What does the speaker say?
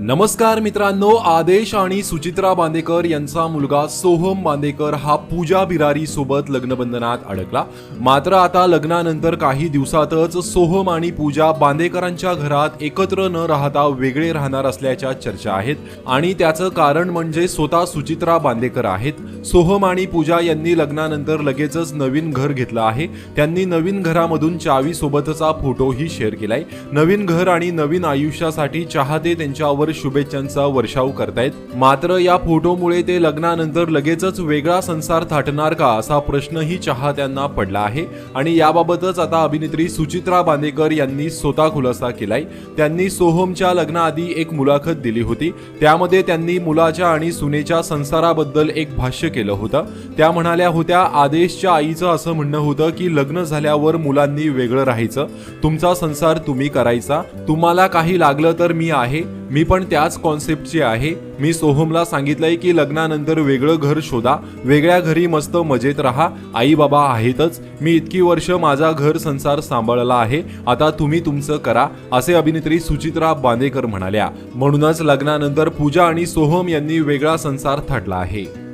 नमस्कार मित्रांनो, आदेश आणि सुचित्रा बांदेकर यांचा मुलगा सोहम बांदेकर हा पूजा बिरारी सोबत लग्नबंधनात अडकला। मात्र आता लग्नानंतर काही दिवसातच सोहम आणि पूजा बांदेकरांच्या घरात एकत्र न राहता वेगळे राहणार असल्याच्या चर्चा आहेत आणि त्याचं कारण म्हणजे स्वतः सुचित्रा बांदेकर आहेत। सोहम आणि पूजा यांनी लग्नानंतर लगेचच नवीन घर घेतलं आहे। त्यांनी नवीन घरामधून चावी सोबतचा फोटोही शेअर केलाय। नवीन घर आणि नवीन आयुष्यासाठी चाहते त्यांच्यावर शुभेच्छांचा वर्षाव करतायत। मात्र या फोटोमुळे ते लग्नानंतर लगेचच वेगळा संसार थाटणार का असा प्रश्नही चाहत्यांना पडला आहे आणि याबाबतच आता अभिनेत्री सुचित्रा बांदेकर यांनी स्वतः खुलासा केलाय। त्यांनी सोहमच्या लग्नाआधी एक मुलाखत दिली होती। त्यामध्ये त्यांनी मुलाच्या आणि सुनेच्या संसाराबद्दल एक भाष्य केलं होतं। त्या म्हणाल्या होत्या, आदेशच्या आईचं असं म्हणणं होतं की लग्न झाल्यावर मुलांनी वेगळं राहायचं, तुमचा संसार तुम्ही करायचा, तुम्हाला काही लागलं तर मी आहे, मी पण त्याच कॉन्सेप्टची आहे। मी सोहमला सांगितलंय की लग्नानंतर वेगळं घर शोधा, वेगळ्या घरी मस्त मजेत राहा, आई बाबा आहेतच, मी इतकी वर्ष माझा घर संसार सांभाळला आहे, आता तुम्ही तुमचं करा, असे अभिनेत्री सुचित्रा बांदेकर म्हणाल्या। म्हणूनच लग्नानंतर पूजा आणि सोहम यांनी वेगळा संसार थाटला आहे।